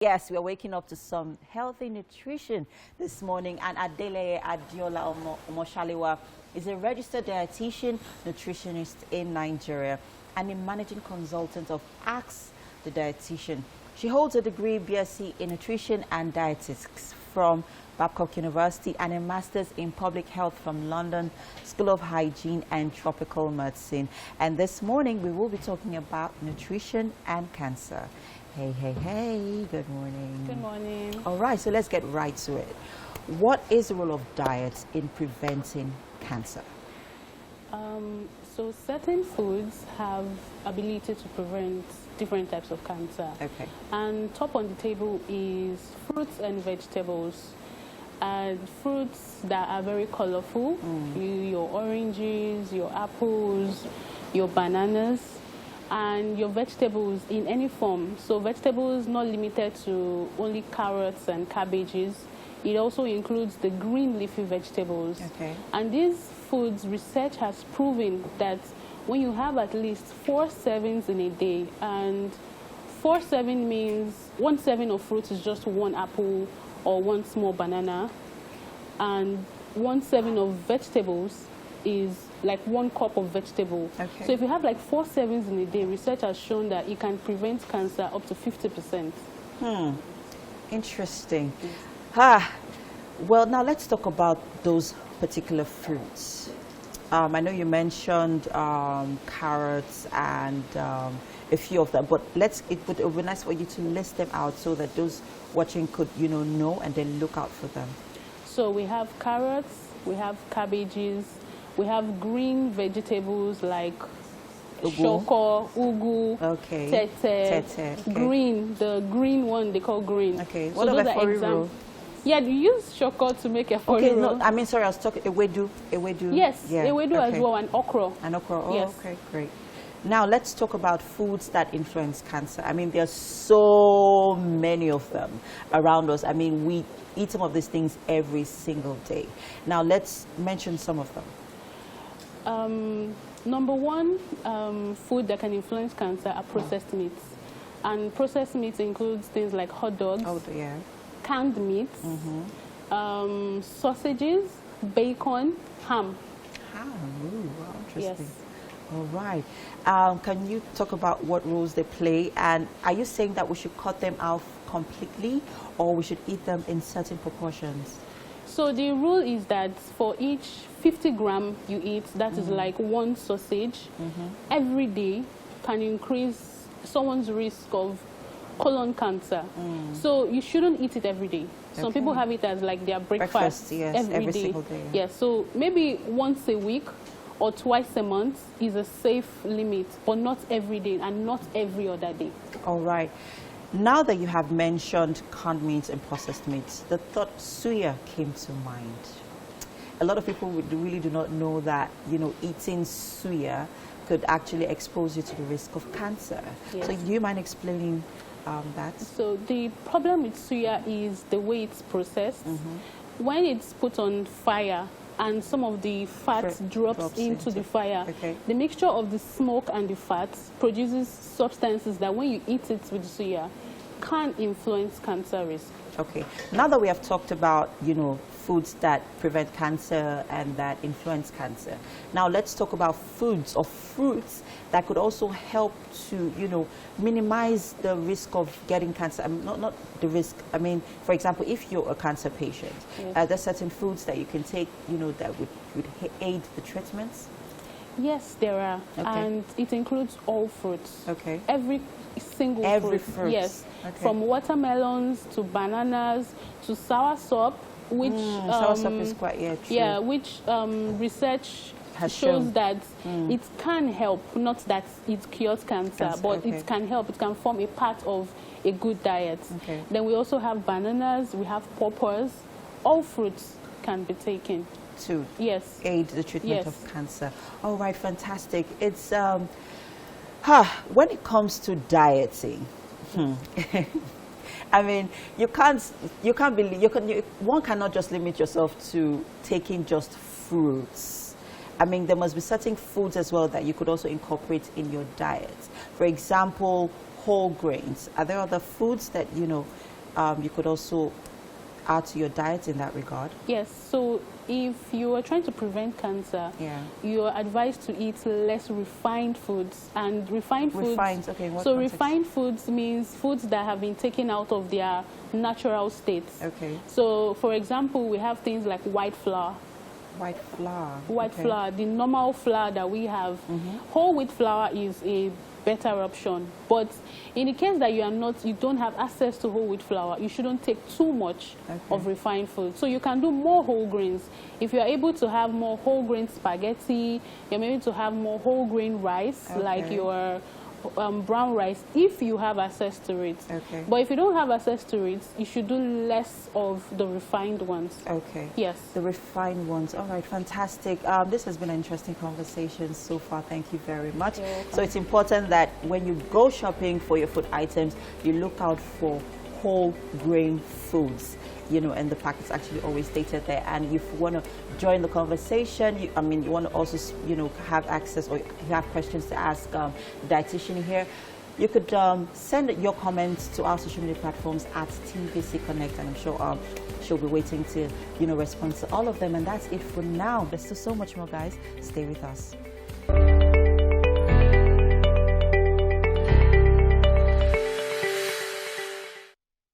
Yes, we are waking up to some healthy nutrition this morning, and Adeola Adeleye is a registered dietitian, nutritionist in Nigeria, and a managing consultant of Ask the Dietitian. She holds a degree BSc in nutrition and dietetics from Babcock University and a master's in public health from London School of Hygiene and Tropical Medicine. And this morning we will be talking about nutrition and cancer. Hey, hey, hey, good morning. Good morning. All right, so let's get right to it. What is the role of diet in preventing cancer? So certain foods have ability to prevent different types of cancer. Okay. And top on the table is fruits and vegetables. And fruits that are very colorful, your oranges, your apples, your bananas, and your vegetables in any form. So vegetables not limited to only carrots and cabbages. It also includes the green leafy vegetables. Okay. And these foods, research has proven that when you have at least 4 servings in a day, and 4 servings means 1 serving of fruit is just 1 apple or 1 small banana, and 1 serving of vegetables is like 1 cup of vegetable. Okay. So if you have like 4 servings in a day, research has shown that it can prevent cancer up to 50%. Interesting. Well, now let's talk about those particular fruits. I know you mentioned carrots and a few of them, but it would be nice for you to list them out so that those watching could, know and then look out for them. So we have carrots, we have cabbages, we have green vegetables like shoko, ugu, okay. tete, okay. Green, the green one they call green. Okay, what about eforivo? Yeah, you use shoko to make eforivo. Okay, no, I mean, sorry, I was talking ewedu. Yes, yeah. Ewedu okay. As well, and okra. And okra, oh, yes. Okay, great. Now, let's talk about foods that influence cancer. I mean, there's so many of them around us. I mean, we eat some of these things every single day. Now, let's mention some of them. Number one, food that can influence cancer are processed meats. And processed meats includes things like hot dogs, canned meats, sausages, bacon, ham. Ham, ooh, wow, interesting. Yes. All right. Can you talk about what roles they play? And are you saying that we should cut them out completely, or we should eat them in certain proportions? So the rule is that for each 50 gram you eat, that is like 1 sausage, every day can increase someone's risk of colon cancer. So you shouldn't eat it every day. Some people have it as like their breakfast yes, every single day. Yeah. So maybe once a week or twice a month is a safe limit, but not every day and not every other day. All right. Now that you have mentioned canned meats and processed meats, the thought soya came to mind. A lot of people really do not know that, eating soya could actually expose you to the risk of cancer. Yes. So do you mind explaining that? So the problem with soya is the way it's processed. When it's put on fire and some of the fat drops into the fire, the mixture of the smoke and the fat produces substances that when you eat it with soya can influence cancer risk. Okay. Now that we have talked about, foods that prevent cancer and that influence cancer, now let's talk about foods or fruits that could also help to, minimize the risk of getting cancer. I mean, not the risk. I mean, for example, if you're a cancer patient, there's certain foods that you can take, that would aid the treatments. Yes, there are. Okay. And it includes all fruits. Okay. Every single fruit. Yes. Okay. From watermelons to bananas to soursop, which soursop is quite true. Yeah, which research shows that it can help. Not that it cures cancer, but it can help. It can form a part of a good diet. Okay. Then we also have bananas. We have pawpaws. All fruits can be taken to aid the treatment of cancer. All right, fantastic. It's when it comes to dieting, I mean, one cannot just limit yourself to taking just fruits. I mean, there must be certain foods as well that you could also incorporate in your diet. For example, whole grains. Are there other foods that, you could also add to your diet in that regard? Yes, so if you are trying to prevent cancer, you are advised to eat less refined foods. And refined foods, okay, what so context? refined foods means foods that have been taken out of their natural states. Okay. So, for example, we have things like white flour. White flour. White flour, the normal flour that we have. Whole wheat flour is a better option, but in the case that you don't have access to whole wheat flour, you shouldn't take too much of refined food. So you can do more whole grains. If you are able to have more whole grain spaghetti, you're able to have more whole grain rice, like your brown rice, if you have access to it. But if you don't have access to it, you should do less of the refined ones. Yes. The refined ones. All right, fantastic. This has been an interesting conversation so far. Thank you very much. So it's important that when you go shopping for your food items, you look out for whole grain foods. You know, and the packet's actually always stated there. And if you want to join the conversation, you want to also, have access, or you have questions to ask the dietitian here, you could send your comments to our social media platforms at TVC Connect, and I'm sure she'll be waiting to, respond to all of them. And that's it for now. There's still so much more, guys. Stay with us.